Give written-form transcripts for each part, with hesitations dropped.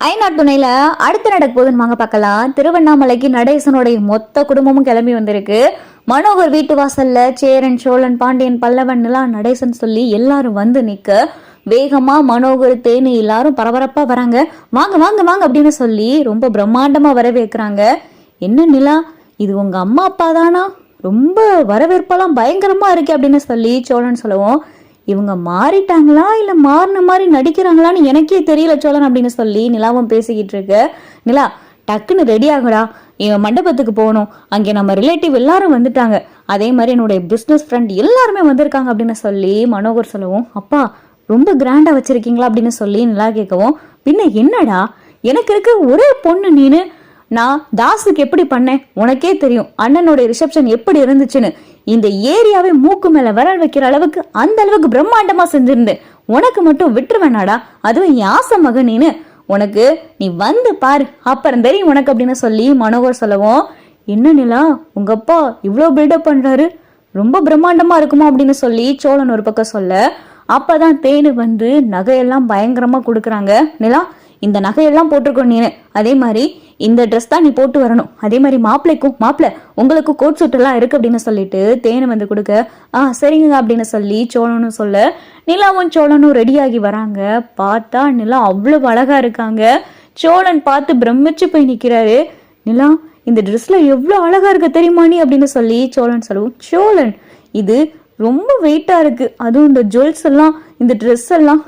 ஐநாட் துணையில அடுத்து நடக்க போகுதுன்னு வாங்க பார்க்கலாம். திருவண்ணாமலைக்கு நடேசனுடைய மொத்த குடும்பமும் கிளம்பி வந்திருக்கு. மனோகர் வீட்டு வாசல்ல சேரன், சோழன், பாண்டியன், பல்லவன் எல்லாம் நடேசன் சொல்லி எல்லாரும் வந்து நிக்க வேகமா மனோகர், தேனு எல்லாரும் பரபரப்பா வராங்க. வாங்க வாங்க வாங்க அப்படின்னு சொல்லி ரொம்ப பிரம்மாண்டமா வரவேற்கிறாங்க. என்ன நிலா, இது உங்க அம்மா அப்பா தானா? ரொம்ப வரவேற்பெல்லாம் பயங்கரமா இருக்கு அப்படின்னு சொல்லி சோழன் சொல்லவும், இவங்க மாறிட்டாங்களா இல்ல மாறின மாதிரி நடிக்கிறாங்களான்னு எனக்கே தெரியல சோழன் அப்படின்னு சொல்லி நிலாவும் பேசிக்கிட்டு இருக்கு. நிலா, டக்குன்னு ரெடி ஆகுடா, இவன் மண்டபத்துக்கு போகணும், அங்கே நம்ம ரிலேட்டிவ் எல்லாரும் வந்துட்டாங்க, அதே மாதிரி என்னுடைய பிஸ்னஸ் ஃப்ரெண்ட் எல்லாருமே வந்திருக்காங்க அப்படின்னு சொல்லி மனோகர் சொல்லவும், அப்பா ரொம்ப கிராண்டா வச்சிருக்கீங்களா அப்படின்னு சொல்லி நிலா கேட்கவும், பின்ன என்னடா, எனக்கு இருக்க ஒரே பொண்ணு நீனு, நான் தாஸுக்கு எப்படி பண்ணேன் உனக்கே தெரியும், அண்ணனுடைய ரிசப்ஷன் எப்படி இருந்துச்சுன்னு, இந்த ஏரியாவே மூக்கு மேல விரல் வைக்கிற அளவுக்கு அந்த அளவுக்கு பிரம்மாண்டமா செஞ்சிருந்தேன், உனக்கு மட்டும் விட்டுருவேனாடா, அதுவும் என் ஆசை மகன் நீனு, உனக்கு நீ வந்து பாரு அப்புறம் தெரியும் உனக்கு அப்படின்னு சொல்லி மனோகர் சொல்லவும், என்ன நிலா உங்க அப்பா இவ்வளோ பில்டப் பண்றாரு, ரொம்ப பிரம்மாண்டமா இருக்குமா அப்படின்னு சொல்லி சோழன் ஒரு பக்கம் சொல்ல, அப்பதான் தேனு வந்து நகையெல்லாம் பயங்கரமா கொடுக்குறாங்க. நிலா, இந்த நகையெல்லாம் போட்டிருக்கோம் நீனு, அதே மாதிரி இந்த ட்ரெஸ் தான் நீ போட்டு வரணும், அதே மாதிரி மாப்பிள்ளைக்கும் மாப்பிள்ளை உங்களுக்கும் கோட் சூட் எல்லாம் இருக்கு அப்படின்னு சொல்லிட்டு தேனு வந்து கொடுக்க, சரிங்க அப்படின்னு சொல்லி சோழனும் சொல்ல, நிலாவும் சோழனும் ரெடியாகி வராங்க. பார்த்தா நிலா அவ்வளவு அழகா இருக்காங்க. சோழன் பார்த்து பிரமிச்சு போய் நிக்கிறாரு. நிலா, இந்த ட்ரெஸ்ல எவ்வளவு அழகா இருக்க தெரியுமா நீ அப்படின்னு சொல்லி சோழன் சொல்லுவோம். சோழன், இது ரொம்ப வெயிட்டா இருக்கு, அதுவும் இந்த ஜுவல்ஸ் எல்லாம், இந்த ட்ரெஸ் எல்லாம்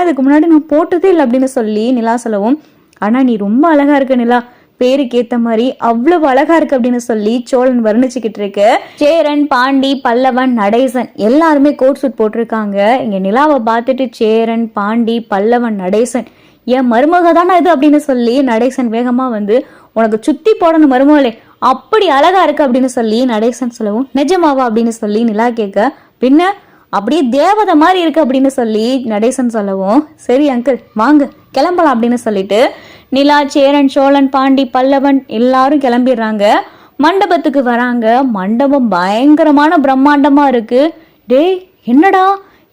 இதுக்கு முன்னாடி நான் போட்டதே இல்லை அப்படின்னு சொல்லி நிலா சொல்லவும், ஆனா நீ ரொம்ப அழகா இருக்க நிலா, பேருக்கு ஏத்த மாதிரி அவ்வளவு அழகா இருக்கு அப்படின்னு சொல்லி சோழன் வர்ணிச்சுக்கிட்டு இருக்கு. சேரன், பாண்டி, பல்லவன், நடேசன் எல்லாருமே கோட் சூட் போட்டிருக்காங்க. இங்க நிலாவை பார்த்துட்டு சேரன், பாண்டி, பல்லவன், நடேசன், என் மருமக தானே இது அப்படின்னு சொல்லி நடேசன் வேகமா வந்து, உனக்கு சுத்தி போடணும் மருமகளே, அப்படி அழகா இருக்கு அப்படின்னு சொல்லி நடேசன் சொல்லவும், நிஜமாவா அப்படின்னு சொல்லி நிலா கேட்க, பின்ன அப்படியே தேவதை மாதிரி இருக்கு அப்படின்னு சொல்லி நடேசன் சொல்லவும், சரி அங்கிள் வாங்க கிளம்பலாம் அப்படின்னு சொல்லிட்டு நிலா, சேரன், சோழன், பாண்டி, பல்லவன் எல்லாரும் கிளம்பிடுறாங்க. மண்டபத்துக்கு வராங்க. மண்டபம் பயங்கரமான பிரம்மாண்டமா இருக்கு. டேய் என்னடா,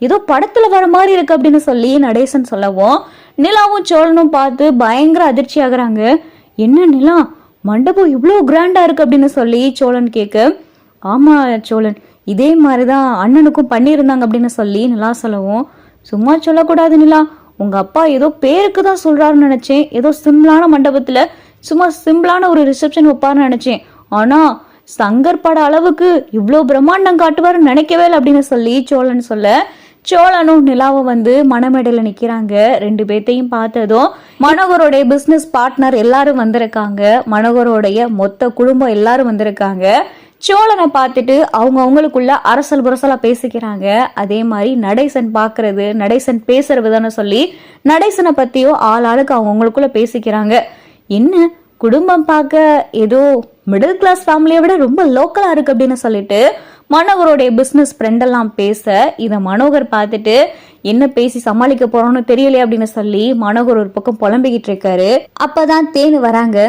ஏதோ படத்துல வர மாதிரி இருக்கு அப்படின்னு சொல்லி நடேசன் சொல்லவும், நிலாவும் சோழனும் பார்த்து பயங்கர அதிர்ச்சி ஆகுறாங்க. என்ன நிலா, மண்டபம் இவ்வளோ கிராண்டா இருக்கு அப்படின்னு சொல்லி சோழன் கேட்க, ஆமா சோழன், இதே மாதிரிதான் அண்ணனுக்கும் பண்ணியிருந்தாங்க அப்படின்னு சொல்லி நிலா சொல்லவும், சும்மா சொல்லக்கூடாது நிலா, உங்க அப்பா ஏதோ பேருக்கு தான் சொல்றாருன்னு நினைச்சேன், ஏதோ சிம்பிளான மண்டபத்துல சும்மா சிம்பிளான ஒரு ரிசப்ஷன் வைப்பாருன்னு நினைச்சேன், ஆனா சங்கர் பட அளவுக்கு இவ்வளோ பிரம்மாண்டம் காட்டுவாருன்னு நினைக்கவே இல்லை அப்படின்னு சொல்லி சோழன் சொல்ல, சோழனும் நிலாவும் வந்து மணமேடையில நிக்கிறாங்க. ரெண்டு பேர்த்தையும் பார்த்ததும் மனோகரோடைய பிசினஸ் பார்ட்னர் எல்லாரும் வந்திருக்காங்க. மனோகரோடைய மொத்த குடும்பம் எல்லாரும் வந்திருக்காங்க. சோழனை பார்த்துட்டு அவங்களுக்குள்ள அரசல் புரசலா பேசிக்கிறாங்க. அதே மாதிரி நடேசன் பாக்குறது, நடேசன் பேசுற விதம்னு சொல்லி நடேசனை பத்தியும் ஆளுக்கு அவங்களுக்குள்ள பேசிக்கிறாங்க. என்ன குடும்பம் பார்க்க ஏதோ மிடில் கிளாஸ் ஃபேமிலியை விட ரொம்ப லோக்கலா இருக்கு அப்படின்னு சொல்லிட்டு மனோகரோடைய பிசினஸ் ஃப்ரெண்ட் எல்லாம் பேச, இதை மனோகர் பார்த்துட்டு என்ன பேசி சமாளிக்க போறோம்னு தெரியலையே அப்படின்னு சொல்லி மனோகர் ஒரு பக்கம் புலம்பிக்கிட்டு இருக்காரு. அப்பதான் தேனு வராங்க.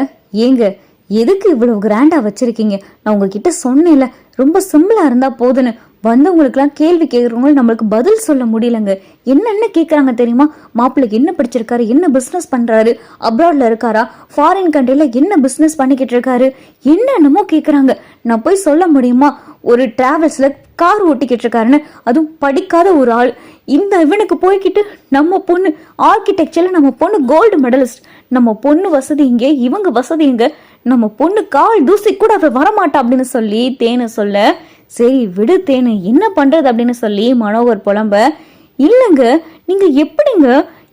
ஏங்க எதுக்கு இவ்வளவு கிராண்டா வச்சிருக்கீங்க, நான் உங்ககிட்ட சொன்னேன்ல ரொம்ப சிம்பிளா இருந்தா போதுன்னு, வந்தவங்களுக்குலாம் கேள்வி கேட்கறவங்களும் நம்மளுக்கு பதில் சொல்ல முடியலங்க, என்னென்ன கேட்கறாங்க தெரியுமா, மாப்பிள்ளைக்கு என்ன படிச்சிருக்காரு, என்ன பிசினஸ் பண்றாரு, அப்ராட்ல இருக்காரா, ஃபாரின் கண்ட்ரில என்ன பிசினஸ் பண்ணிக்கிட்டு இருக்காரு, என்னென்னமோ கேட்கறாங்க, நான் போய் சொல்ல முடியுமா, ஒரு டிராவல்ஸ்ல கார் ஓட்டிக்கிட்டு இருக்காருன்னு, அதுவும் படிக்காத ஒரு ஆள், இந்த இவனுக்கு போய்கிட்டு நம்ம பொண்ணு ஆர்கிடெக்சர்ல நம்ம பொண்ணு கோல்டு மெடலிஸ்ட், நம்ம பொண்ணு வசதி இங்கே, இவங்க வசதி இங்க, நம்ம பொண்ணு கால் தூசி கூட அவ வரமாட்டா அப்படின்னு சொல்லி தேனு சொல்ல, சரி விடு தேனு என்ன பண்றது அப்படின்னு சொல்லி மனோகர் புலம்ப, இல்லைங்க நீங்க எப்படிங்க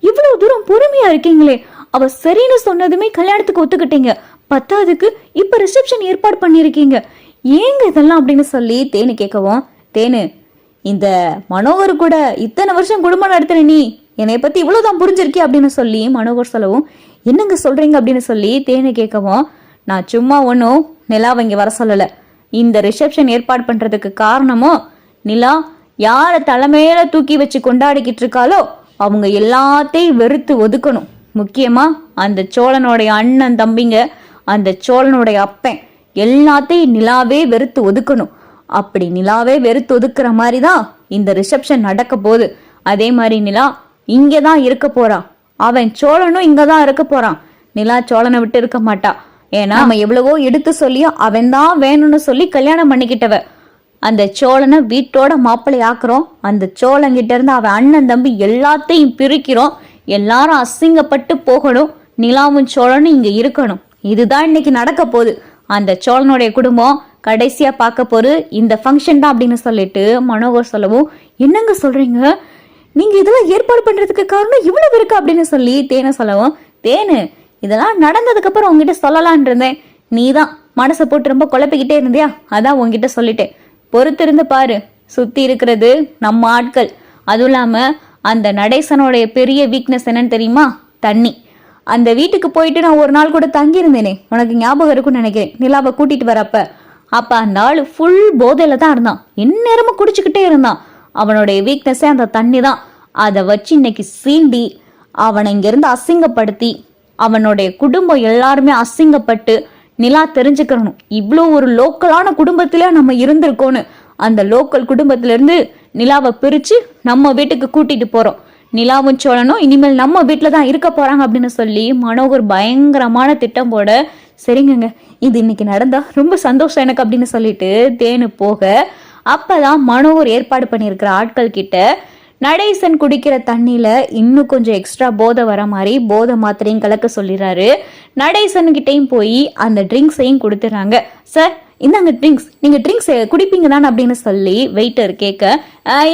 இவ்வளவு தூரம் பொறுமையா இருக்கீங்களே, அவ சரின்னு சொன்னதுமே கல்யாணத்துக்கு ஒத்துக்கிட்டீங்க, பத்தாவதுக்கு இப்ப ரிசப்ஷன் ஏற்பாடு பண்ணிருக்கீங்க, ஏங்க இதெல்லாம் அப்படின்னு சொல்லி தேனு கேட்கவும், தேனு இந்த மனோகர் கூட இத்தனை வருஷம் குடும்பம் நடத்துற நீ என்னை பத்தி இவ்வளவுதான் புரிஞ்சிருக்கே அப்படின்னு சொல்லி மனோகர் சொல்லவும், என்னங்க சொல்றீங்க அப்படின்னு சொல்லி தேனு கேட்கவும், நான் சும்மா ஒன்னும் நிலாவை இங்க வர சொல்லல, இந்த ரிசப்ஷன் ஏற்பாடு பண்றதுக்கு காரணமும் நிலா யார தலைமையில தூக்கி வச்சு கொண்டாடிக்கிட்டு இருக்காளோ அவங்க எல்லாத்தையும் வெறுத்து ஒதுக்கணும், முக்கியமா அந்த சோழனுடைய அண்ணன் தம்பிங்க, அந்த சோழனுடைய அப்பன் எல்லாத்தையும் நிலாவே வெறுத்து ஒதுக்கணும், அப்படி நிலாவே வெறுத்து ஒதுக்குற மாதிரிதான் இந்த ரிசப்ஷன் நடக்க போகுது, அதே மாதிரி நிலா இங்கதான் இருக்க போறா, அவன் சோழனும் இங்கதான் இருக்க போறான். நிலா சோழனை விட்டு இருக்க மாட்டா. ஏன்னா நம்ம எவ்வளவோ எடுத்து சொல்லியும் அவன் தான் வேணும்னு சொல்லி கல்யாணம் பண்ணிக்கிட்டவ. அந்த சோழனை வீட்டோட மாப்பிள்ளை ஆக்குறோம். அந்த சோழங்கிட்ட இருந்து அவன் அண்ணன் தம்பி எல்லாத்தையும் பிரிக்கிறோம். எல்லாரும் அசிங்கப்பட்டு போகணும். நிலாவும் சோழனும் இங்க இருக்கணும். இதுதான் இன்னைக்கு நடக்க போகுது. அந்த சோழனுடைய குடும்பம் கடைசியா பார்க்க போது இந்த ஃபங்க்ஷன் தான் அப்படின்னு சொல்லிட்டு மனோகர் சொல்லவும், என்னங்க சொல்றீங்க, நீங்க இதெல்லாம் ஏற்பாடு பண்றதுக்கு காரணம் இவ்வளவு இருக்கு அப்படின்னு சொல்லி தேனை சொல்லவும், தேனு இதெல்லாம் நடந்ததுக்கு அப்புறம் உங்ககிட்ட சொல்லலான் இருந்தேன். நீதான் மனசை போட்டு ரொம்ப குழப்பிக்கிட்டே இருந்தியா, அதான் உங்ககிட்ட சொல்லிட்டேன். பொறுத்திருந்து பாரு, சுத்தி இருக்கிறது நம்ம ஆட்கள். அதுவும் இல்லாம அந்த நடேசனுடைய பெரிய வீக்னஸ் என்னன்னு தெரியுமா? தண்ணி. அந்த வீட்டுக்கு போயிட்டு நான் ஒரு நாள் கூட தங்கி இருந்தேனே, உனக்கு ஞாபகம் இருக்குன்னு நினைக்கிறேன். நிலாவை கூட்டிட்டு வரப்ப அப்ப அந்த ஆள் ஃபுல் போதையில தான் இருந்தான். எந்நேரமும் குடிச்சுக்கிட்டே இருந்தான். அவனுடைய வீக்னஸே அந்த தண்ணி தான். அதை வச்சு இன்னைக்கு சீண்டி அவனை இங்கிருந்து அசிங்கப்படுத்தி அவனுடைய குடும்பம் எல்லாருமே அசிங்கப்பட்டு நிலா தெரிஞ்சுக்கணும் இவ்வளோ ஒரு லோக்கலான குடும்பத்திலே நம்ம இருந்திருக்கோன்னு. அந்த லோக்கல் குடும்பத்துல இருந்து நிலாவை பிரிச்சு நம்ம வீட்டுக்கு கூட்டிட்டு போறோம். நிலாவும் சோழனும் இனிமேல் நம்ம வீட்டுல தான் இருக்க போறாங்க அப்படின்னு சொல்லி மனோகர் பயங்கரமான திட்டம் போட, சரிங்க இது இன்னைக்கு நடந்தா ரொம்ப சந்தோஷம் எனக்கு அப்படின்னு சொல்லிட்டு தேனு போக, அப்பதான் மனோகர் ஏற்பாடு பண்ணியிருக்கிற ஆட்கள் கிட்ட நடேசன் குடிக்கிற தண்ணியில இன்னும் கொஞ்சம் எக்ஸ்ட்ரா போதை வர மாதிரி போதை மாத்திரையும் கலக்க சொல்லிடுறாரு. நடேசன் கிட்டையும் போய் அந்த ட்ரிங்க்ஸையும் கொடுத்துறாங்க. சார் இந்தாங்க ட்ரிங்க்ஸ், நீங்க ட்ரிங்க்ஸ் குடிப்பீங்க தானே அப்படின்னு சொல்லி வெயிட்டர் கேட்க,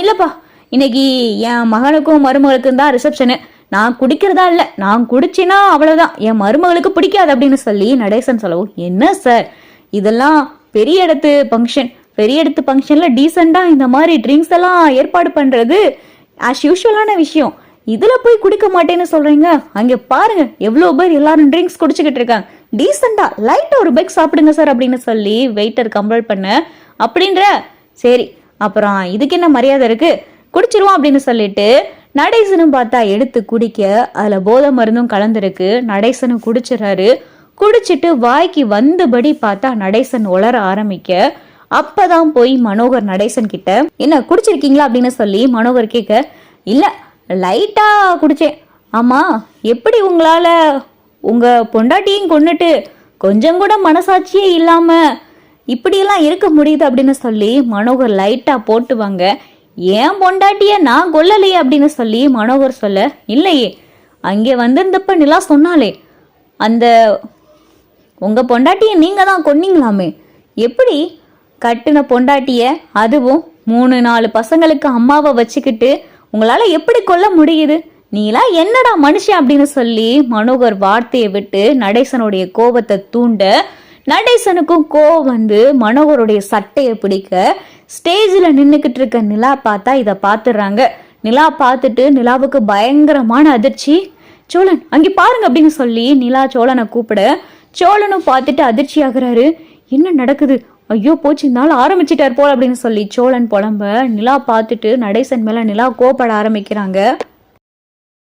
இல்லப்பா இன்னைக்கு என் மகனுக்கும் மருமகளுக்கும் தான் ரிசப்ஷனு, நான் குடிக்கிறதா இல்லை, நான் குடிச்சினா அவ்வளவுதான், என் மருமகளுக்கு பிடிக்காது அப்படின்னு சொல்லி நடேசன் சொல்லவும், என்ன சார் இதெல்லாம் பெரிய இடத்து ஃபங்க்ஷன், பெரிய இடத்து ஃபங்க்ஷன்ல டீசெண்டா இந்த மாதிரி ட்ரிங்க்ஸ் எல்லாம் ஏற்பாடு பண்றது ஆஸ் யூஷுவலான விஷயம், இதுல போய் குடிக்க மாட்டேன்னு சொல்றீங்க? அங்க பாருங்க எவ்வளவு பேர் எல்லாரும் ட்ரிங்க்ஸ் குடிச்சுக்கிட்டு இருக்காங்க, டீசெண்டா லைட்டா ஒரு பைக் சாப்பிடுங்க சார் அப்படின்னு சொல்லி வெயிட்டர் கம்பல் பண்ண, அப்படின்ற சரி அப்புறம் இதுக்கு என்ன மரியாதை இருக்கு, குடிச்சிருவோம் அப்படின்னு சொல்லிட்டு நடேசனும் பார்த்தா எடுத்து குடிக்க அதுல போதை மருந்தும் கலந்துருக்கு. நடேசனும் குடிச்சிடறாரு. குடிச்சிட்டு வாய்க்கு வந்தபடி பார்த்தா நடேசன் உளர ஆரம்பிக்க, அப்பதான் போய் மனோகர் நடேசன் கிட்ட என்ன குடிச்சிருக்கீங்களா அப்படின்னு சொல்லி மனோகர் கேட்க, இல்ல லைட்டா குடிச்சேன். ஆமா எப்படி உங்களால உங்க பொண்டாட்டியும் கொன்னுட்டு கொஞ்சம் கூட மனசாட்சியே இல்லாம இப்படியெல்லாம் இருக்க முடியுது அப்படின்னு சொல்லி மனோகர் லைட்டா போட்டுவாங்க. ஏன் பொண்டாட்டிய நான் கொல்லலையே அப்படின்னு சொல்லி மனோகர் சொல்ல, இல்லையே அங்கே வந்திருந்தப்ப நிலா சொன்னாலே அந்த உங்க பொண்டாட்டிய நீங்க தான் கொன்னீங்களாமே, எப்படி கட்டுன பொண்டாட்டிய அதுவும் 3-4 பசங்களுக்கு அம்மாவை வச்சுக்கிட்டு உங்களால எப்படி கொல்ல முடியுது, நீலாம் என்னடா மனுஷன் அப்படின்னு சொல்லி மனோகர் வார்த்தையை விட்டு நடேசனுடைய கோபத்தை தூண்ட, நடேசனுக்கும் கோவம் வந்து மனோகருடைய சட்டையை பிடிக்க, ஸ்டேஜில் நின்றுக்கிட்டு இருக்க நிலா பார்த்தா இதை பார்த்துடுறாங்க. நிலா பார்த்துட்டு நிலாவுக்கு பயங்கரமான அதிர்ச்சி. சோழன் அங்கே பாருங்க அப்படின்னு சொல்லி நிலா சோழனை கூப்பிட, சோழனும் பார்த்துட்டு அதிர்ச்சி ஆகுறாரு. என்ன நடக்குது, ஐயோ போச்சு இருந்தாலும் ஆரம்பிச்சிட்டார் போல் அப்படின்னு சொல்லி சோழன் புலம்ப, நிலா பார்த்துட்டு நடேசன் மேல நிலா கோபப்பட ஆரம்பிக்கிறாங்க.